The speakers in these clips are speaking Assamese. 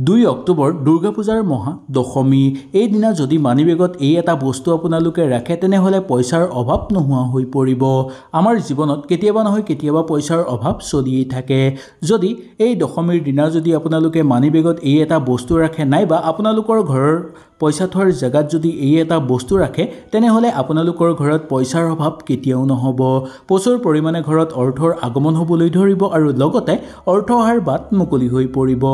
2 অক্টোবৰ দুৰ্গা পূজাৰ মহা দশমী। এই দিনা যদি মানি বেগত এই এটা বস্তু আপোনালোকে ৰাখে তেনেহলে পইচাৰ অভাৱ নোহোৱা হৈ পৰিব। আমাৰ জীৱনত কেতিয়াবা নহয় কেতিয়াবা পইচাৰ অভাৱ চলিয়েই থাকে। যদি এই দশমীৰ দিনা যদি আপোনালোকে মানি বেগত এই এটা বস্তু ৰাখে নাইবা আপোনালোকৰ ঘৰৰ পইচা থোৱাৰ জেগাত যদি এই এটা বস্তু ৰাখে তেনেহলে আপোনালোকৰ ঘৰত পইচাৰ অভাৱ কেতিয়াও নহব। প্ৰচুৰ পৰিমাণে ঘৰত অৰ্থৰ আগমন হ'বলৈ ধৰিব আৰু লগতে অৰ্থ অহাৰ বাট মুকলি হৈ পৰিব।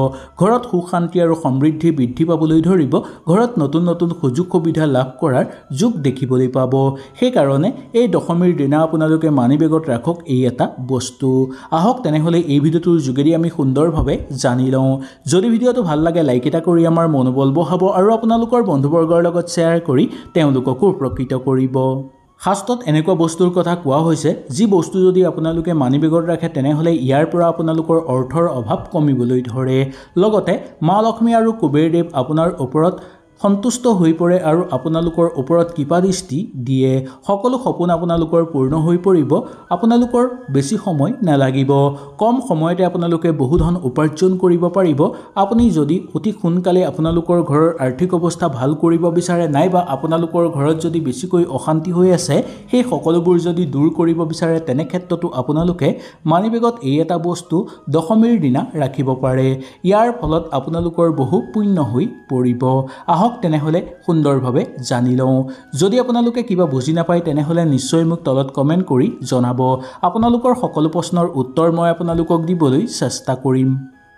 ঘৰত সুখ শান্তি আৰু সমৃদ্ধি বৃদ্ধি পাবলৈ ধৰিব। ঘৰত নতুন নতুন সুযোগ সুবিধা লাভ কৰাৰ যোগ দেখিবলৈ পাব। সেই কাৰণে এই দশমীৰ দিনা আপোনালোকে মানি বেগত ৰাখক এই এটা বস্তু। আহক তেনেহলে এই ভিডিঅ'টোৰ যোগেদি আমি সুন্দৰভাৱে জানি লওঁ। যদি ভিডিঅ'টো ভাল লাগে লাইক এটা কৰি আমাৰ মনোবল বঢ়াব আৰু আপোনালোকৰ বন্ধুবৰ্গৰ লগত শ্বেয়াৰ কৰি তেওঁলোককো উপকৃত কৰিব। শাস্ত্ৰত এনেকুৱা বস্তুৰ কথা কোৱা হৈছে যি বস্তু যদি আপোনালোকে মানি বেগত ৰাখে তেনেহলে ইয়াৰ পৰা আপোনালোকৰ অৰ্থৰ অভাৱ কমিবলৈ ধৰে। লগতে মা লক্ষ্মী আৰু কুবেৰদেৱ আপোনাৰ ওপৰত সন্তুষ্ট হৈ পৰে আৰু আপোনালোকৰ ওপৰত কৃপা দৃষ্টি দিয়ে। সকলো সপোন আপোনালোকৰ পূৰ্ণ হৈ পৰিব। আপোনালোকৰ বেছি সময় নালাগিব। কম সময়তে আপোনালোকে বহু ধন উপাৰ্জন কৰিব পাৰিব। আপুনি যদি অতি সোনকালে আপোনালোকৰ ঘৰৰ আৰ্থিক অৱস্থা ভাল কৰিব বিচাৰে নাইবা আপোনালোকৰ ঘৰত যদি বেছিকৈ অশান্তি হৈ আছে সেই সকলোবোৰ যদি দূৰ কৰিব বিচাৰে তেনে ক্ষেত্ৰতো আপোনালোকে মানি বেগত এই এটা বস্তু দশমীৰ দিনা ৰাখিব পাৰে। ইয়াৰ ফলত আপোনালোকৰ বহু পুণ্য হৈ পৰিব। আহক তেনেহলে সুন্দৰভাৱে জানি লওঁ। যদি আপোনালোকে কিবা বুজি নাপায় তেনেহলে নিশ্চয় মোক তলত কমেণ্ট কৰি জনাব। আপোনালোকৰ সকলো প্ৰশ্নৰ উত্তৰ মই আপোনালোকক দিবলৈ চেষ্টা কৰিম।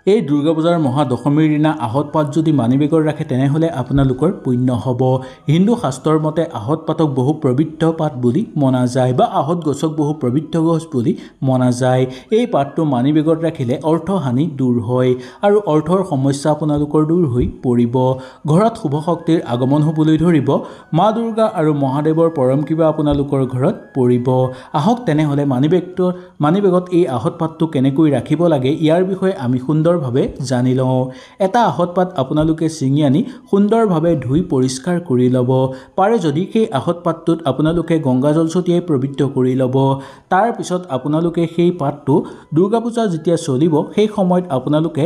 এই দুৰ্গা পূজাৰ মহা দশমীৰ দিনা আহত পাত যদি মানি বেগত ৰাখে তেনেহলে আপোনালোকৰ পুণ্য হ'ব। হিন্দু শাস্ত্ৰৰ মতে আহত পাতক বহু পবিত্ৰ পাত বুলি মনা যায় বা আহত গছক বহু পবিত্ৰ গছ বুলি মনা যায়। এই পাতটো মানি বেগত ৰাখিলে অৰ্থহানি দূৰ হয় আৰু অৰ্থৰ সমস্যা আপোনালোকৰ দূৰ হৈ পৰিব। ঘৰত শুভ শক্তিৰ আগমন হ'বলৈ ধৰিব। মা দুৰ্গা আৰু মহাদেৱৰ পৰম কৃপা আপোনালোকৰ ঘৰত পৰিব। আহক তেনেহলে মানি বেগত এই আহত পাতটো কেনেকৈ ৰাখিব লাগে ইয়াৰ বিষয়ে আমি সুন্দৰভাৱে জানি লওঁ। এটা আহত পাত আপোনালোকে ছিঙি আনি সুন্দৰভাৱে ধুই পৰিষ্কাৰ কৰি ল'ব। পাৰে যদি সেই আহত পাতটোত আপোনালোকে গংগাজল ছটিয়াই পবিত্ৰ কৰি ল'ব। তাৰ পিছত আপোনালোকে সেই পাতটো দুৰ্গা পূজা যেতিয়া চলিব সেই সময়ত আপোনালোকে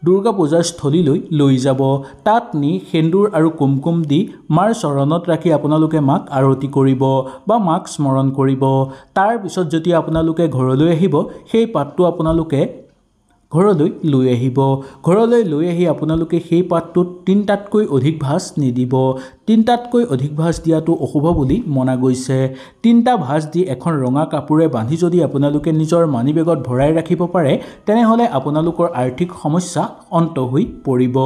দুৰ্গা পূজাৰ স্থলীলৈ লৈ যাব। তাত নি সেন্দুৰ আৰু কুমকুম দি মাৰ চৰণত ৰাখি আপোনালোকে মাক আৰতি কৰিব বা মাক স্মৰণ কৰিব। তাৰ পিছত যেতিয়া আপোনালোকে ঘৰলৈ আহিব সেই পাতটো আপোনালোকে ঘৰলৈ লৈ আহিব। ঘৰলৈ লৈ আহি আপোনালোকে সেই পাতটোত 3টাতকৈ অধিক ভাঁজ নিদিব। 3টাতকৈ অধিক ভাঁজ দিয়াটো অশুভ বুলি মনা গৈছে। 3টা ভাঁজ দি এখন ৰঙা কাপোৰে বান্ধি যদি আপোনালোকে নিজৰ মানি বেগত ভৰাই ৰাখিব পাৰে তেনেহলে আপোনালোকৰ আৰ্থিক সমস্যা অন্ত হৈ পৰিব।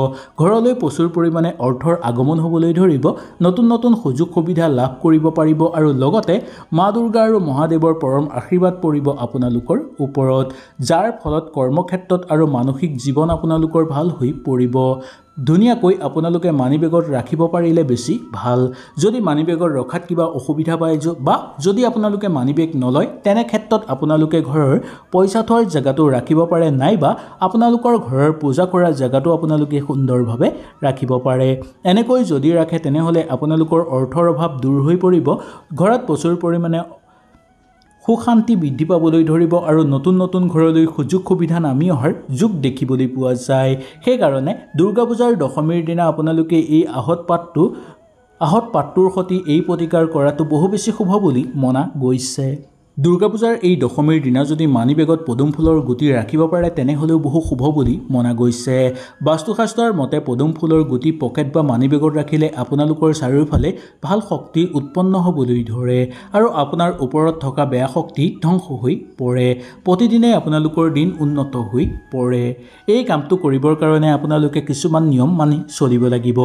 ঘৰলৈ প্ৰচুৰ পৰিমাণে অৰ্থৰ আগমন হ'বলৈ ধৰিব। নতুন নতুন সুযোগ সুবিধা লাভ কৰিব পাৰিব আৰু লগতে মা দুৰ্গা আৰু মহাদেৱৰ পৰম আশীৰ্বাদ পৰিব আপোনালোকৰ ওপৰত, যাৰ ফলত কৰ্মক্ষেত্ৰত আৰু মানসিক জীৱন আপোনালোকৰ ভাল হৈ পৰিব। ধুনীয়াকৈ আপোনালোকে মানি বেগত ৰাখিব পাৰিলে বেছি ভাল। যদি মানি বেগত ৰখাত কিবা অসুবিধা পায় বা যদি আপোনালোকে মানি বেগ নলয় তেনে ক্ষেত্ৰত আপোনালোকে ঘৰৰ পইচা থোৱাৰ জেগাটো ৰাখিব পাৰে নাইবা আপোনালোকৰ ঘৰৰ পূজা কৰা জেগাটো আপোনালোকে সুন্দৰভাৱে ৰাখিব পাৰে। এনেকৈ যদি ৰাখে তেনেহলে আপোনালোকৰ অৰ্থৰ অভাৱ দূৰ হৈ পৰিব। ঘৰত প্ৰচুৰ পৰিমাণে সুখ শান্তি বৃদ্ধি পাবলৈ ধৰিব আৰু নতুন নতুন ঘৰলৈ সুযোগ সুবিধা নামি অহাৰ যোগ দেখিবলৈ পোৱা যায়। সেইকাৰণে দুৰ্গা পূজাৰ দশমীৰ দিনা আপোনালোকে এই আহত পাতটোৰ সৈতে এই প্ৰতিকাৰ কৰাটো বহু বেছি শুভ বুলি মনা গৈছে। দুৰ্গা পূজাৰ এই দশমীৰ দিনা যদি মানি বেগত পদুম ফুলৰ গুটি ৰাখিব পাৰে তেনেহলেও বহু শুভ বুলি মনা গৈছে। বাস্তুশাস্ত্ৰৰ মতে পদুম ফুলৰ গুটি পকেট বা মানি বেগত ৰাখিলে আপোনালোকৰ চাৰিওফালে ভাল শক্তি উৎপন্ন হ'বলৈ ধৰে আৰু আপোনাৰ ওপৰত থকা বেয়া শক্তি ধ্বংস হৈ পৰে। প্ৰতিদিনে আপোনালোকৰ দিন উন্নত হৈ পৰে। এই কামটো কৰিবৰ কাৰণে আপোনালোকে কিছুমান নিয়ম মানি চলিব লাগিব।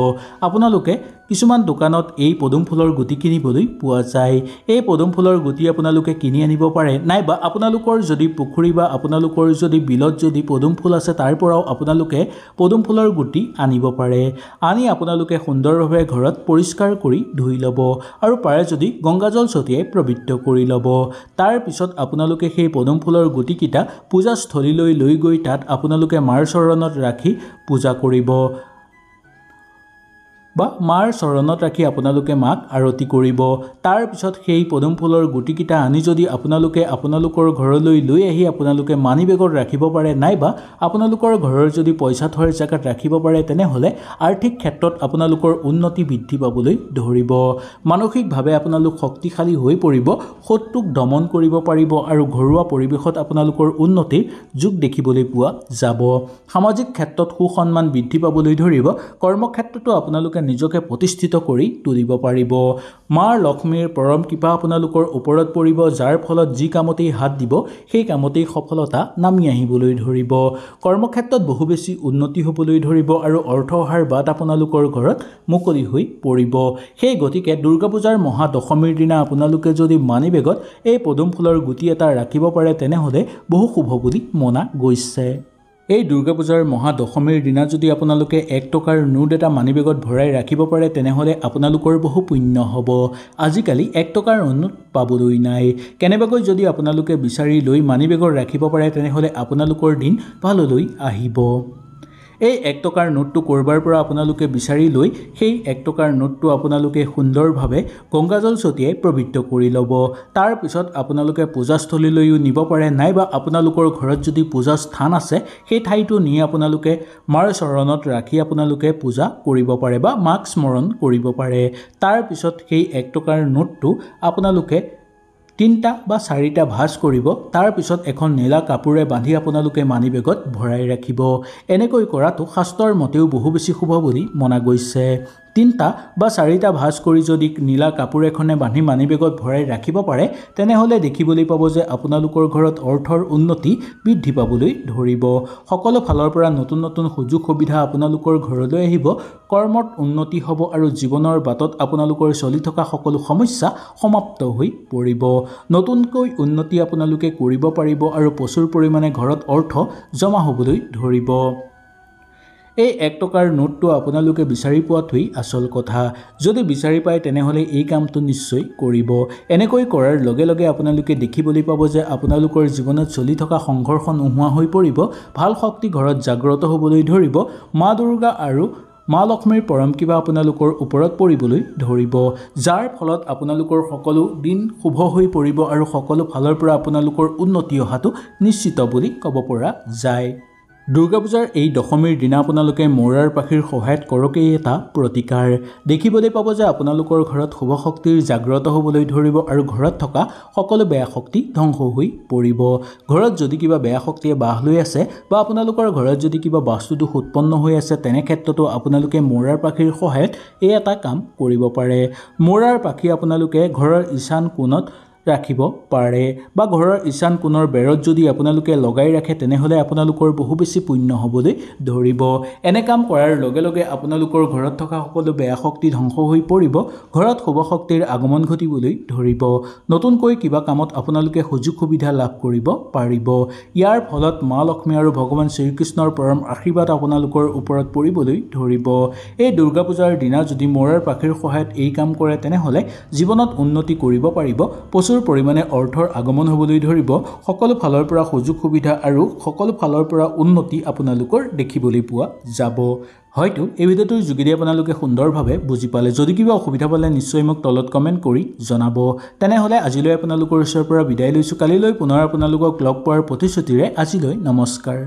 আপোনালোকে কিছুমান দোকানত এই পদুম ফুলৰ গুটি কিনিবলৈ পোৱা যায়। এই পদুম ফুলৰ গুটি আপোনালোকে কিনি আনিব পাৰে নাইবা আপোনালোকৰ যদি পুখুৰী বা আপোনালোকৰ যদি বিলত যদি পদুম ফুল আছে তাৰ পৰাও আপোনালোকে পদুম ফুলৰ গুটি আনিব পাৰে। আনি আপোনালোকে সুন্দৰভাৱে ঘৰত পৰিষ্কাৰ কৰি ধুই ল'ব আৰু পাৰে যদি গংগাজল ছটিয়াই পবিত্ৰ কৰি ল'ব। তাৰ পিছত আপোনালোকে সেই পদুম ফুলৰ গুটিকেইটা পূজাস্থলীলৈ লৈ গৈ তাত আপোনালোকে মাৰ চৰণত ৰাখি পূজা কৰিব। বা মাৰ চৰণত ৰাখি আপোনালোকে মাক আৰতি কৰিব। তাৰ পিছত সেই পদুম ফুলৰ গুটিকেইটা আনি যদি আপোনালোকৰ ঘৰলৈ লৈ আহি আপোনালোকে মানি বেগত ৰাখিব পাৰে, নাইবা আপোনালোকৰ ঘৰৰ যদি পইচা থোৱাৰ জেগাত ৰাখিব পাৰে, তেনেহ'লে আৰ্থিক ক্ষেত্ৰত আপোনালোকৰ উন্নতি বৃদ্ধি পাবলৈ ধৰিব। মানসিকভাৱে আপোনালোক শক্তিশালী হৈ পৰিব, শত্ৰুক দমন কৰিব পাৰিব আৰু ঘৰুৱা পৰিৱেশত আপোনালোকৰ উন্নতিৰ যোগ দেখিবলৈ পোৱা যাব। সামাজিক ক্ষেত্ৰত সুসন্মান বৃদ্ধি পাবলৈ ধৰিব। কৰ্মক্ষেত্ৰতো আপোনালোকে নিজকে প্ৰতিষ্ঠিত কৰি তুলিব পাৰিব। মাৰ লক্ষ্মীৰ পৰম কৃপা আপোনালোকৰ ওপৰত পৰিব, যাৰ ফলত যি কামতেই হাত দিব সেই কামতেই সফলতা নামি আহিবলৈ ধৰিব। কৰ্মক্ষেত্ৰত বহু বেছি উন্নতি হ'বলৈ ধৰিব আৰু অৰ্থ অহাৰ বাট আপোনালোকৰ ঘৰত মুকলি হৈ পৰিব। সেই গতিকে দুৰ্গা পূজাৰ মহাদশমীৰ দিনা আপোনালোকে যদি মানি বেগত এই পদুম ফুলৰ গুটি এটা ৰাখিব পাৰে, তেনেহ'লে বহু শুভ বুলি মনা গৈছে। এই দুৰ্গা পূজাৰ মহাদশমীৰ দিনা যদি আপোনালোকে 1 টকাৰ নোট এটা মানি বেগত ভৰাই ৰাখিব পাৰে, তেনেহ'লে আপোনালোকৰ বহু পুণ্য হ'ব। আজিকালি 1 টকাৰ নোট পাবলৈ নাই। কেনেবাকৈ যদি আপোনালোকে বিচাৰি লৈ মানি বেগত ৰাখিব পাৰে, তেনেহ'লে আপোনালোকৰ দিন ভাললৈ আহিব। এই 1 টকাৰ নোটটো ক'ৰবাৰ পৰা আপোনালোকে বিচাৰি লৈ সেই 1 টকাৰ নোটটো আপোনালোকে সুন্দৰভাৱে গংগাজল ছটিয়াই পবিত্ৰ কৰি ল'ব। তাৰ পিছত আপোনালোকে পূজাস্থলীলৈও নিব পাৰে, নাইবা আপোনালোকৰ ঘৰত যদি পূজা স্থান আছে সেই ঠাইটো নি আপোনালোকে মাৰ চৰণত ৰাখি আপোনালোকে পূজা কৰিব পাৰে বা মাক স্মৰণ কৰিব পাৰে। তাৰ পিছত সেই 1 টকাৰ নোটটো আপোনালোকে 3টা বা 4টা ভাঁজ কৰিব। তাৰ পিছত এখন নীলা কাপোৰে বান্ধি আপোনালোকে মানি বেগত ভৰাই ৰাখিব। এনেকৈ কৰাটো শাস্ত্ৰৰ মতেও বহু বেছি শুভ বুলি মনা গৈছে। 3টা বা 4টা ভাঁজ কৰি যদি নীলা কাপোৰ এখনে বান্ধি মানি বেগত ভৰাই ৰাখিব পাৰে, তেনেহ'লে দেখিবলৈ পাব যে আপোনালোকৰ ঘৰত অৰ্থৰ উন্নতি বৃদ্ধি পাবলৈ ধৰিব। সকলো ফালৰ পৰা নতুন নতুন সুযোগ সুবিধা আপোনালোকৰ ঘৰলৈ আহিব। কৰ্মত উন্নতি হ'ব আৰু জীৱনৰ বাটত আপোনালোকৰ চলি থকা সকলো সমস্যা সমাপ্ত হৈ পৰিব। নতুনকৈ উন্নতি আপোনালোকে কৰিব পাৰিব আৰু প্ৰচুৰ পৰিমাণে ঘৰত অৰ্থ জমা হ'বলৈ ধৰিব। এই 1 টকাৰ নোটটো আপোনালোকে বিচাৰি পোৱাটোৱেই আচল কথা। যদি বিচাৰি পায়, তেনেহ'লে এই কামটো নিশ্চয় কৰিব। এনেকৈ কৰাৰ লগে লগে আপোনালোকে দেখিবলৈ পাব যে আপোনালোকৰ জীৱনত চলি থকা সংঘৰ্ষ নোহোৱা হৈ পৰিব। ভাল শক্তি ঘৰত জাগ্ৰত হ'বলৈ ধৰিব। মা দুৰ্গা আৰু মা লক্ষ্মীৰ পৰম কৃপা আপোনালোকৰ ওপৰত পৰিবলৈ ধৰিব, যাৰ ফলত আপোনালোকৰ সকলো দিন শুভ হৈ পৰিব আৰু সকলো ফালৰ পৰা আপোনালোকৰ উন্নতি অহাটো নিশ্চিত বুলি ক'ব পৰা যায়। দুৰ্গা পূজাৰ এই দশমীৰ দিনা আপোনালোকে মৌৰাৰ পাখিৰ সহায়ত কৰকেই এটা প্ৰতিকাৰ। দেখিবলৈ পাব যে আপোনালোকৰ ঘৰত শুভ শক্তিৰ জাগ্ৰত হ'বলৈ ধৰিব আৰু ঘৰত থকা সকলো বেয়া শক্তি ধ্বংস হৈ পৰিব। ঘৰত যদি কিবা বেয়া শক্তিয়ে বাহ লৈ আছে বা আপোনালোকৰ ঘৰত যদি কিবা বাস্তুদোষ উৎপন্ন হৈ আছে, তেনে ক্ষেত্ৰতো আপোনালোকে মৌৰাৰ পাখিৰ সহায়ত এই এটা কাম কৰিব পাৰে। মৌৰাৰ পাখি আপোনালোকে ঘৰৰ ঈশান কোণত ৰাখিব পাৰে বা ঘৰৰ ঈশান কোণৰ বেৰত যদি আপোনালোকে লগাই ৰাখে, তেনেহ'লে আপোনালোকৰ বহু বেছি পুণ্য হ'বলৈ ধৰিব। এনে কাম কৰাৰ লগে লগে আপোনালোকৰ ঘৰত থকা সকলো বেয়া শক্তি ধ্বংস হৈ পৰিব। ঘৰত শুভ শক্তিৰ আগমন ঘটিবলৈ ধৰিব। নতুনকৈ কিবা কামত আপোনালোকে সুযোগ সুবিধা লাভ কৰিব পাৰিব। ইয়াৰ ফলত মা লক্ষ্মী আৰু ভগৱান শ্ৰীকৃষ্ণৰ পৰম আশীৰ্বাদ আপোনালোকৰ ওপৰত পৰিবলৈ ধৰিব। এই দুৰ্গা পূজাৰ দিনা যদি মৌৰাৰ পাখিৰ সহায়ত এই কাম কৰে, তেনেহ'লে জীৱনত উন্নতি কৰিব পাৰিব। প্ৰচুৰ পৰিমাণে অৰ্থৰ আগমন হ'বলৈ ধৰিব। সকলো ফালৰ পৰা সুযোগ সুবিধা আৰু সকলো ফালৰ পৰা উন্নতি আপোনালোকৰ দেখিবলৈ পোৱা যাব। হয়তো এই ভিডিঅ'টোৰ যোগেদি আপোনালোকে সুন্দৰভাৱে বুজি পালে। যদি কিবা অসুবিধা পালে নিশ্চয় মোক তলত কমেণ্ট কৰি জনাব। তেনেহ'লে আজিলৈ আপোনালোকৰ ওচৰৰ পৰা বিদায় লৈছোঁ। কালিলৈ পুনৰ আপোনালোকক লগ পোৱাৰ প্ৰতিশ্ৰুতিৰে আজিলৈ নমস্কাৰ।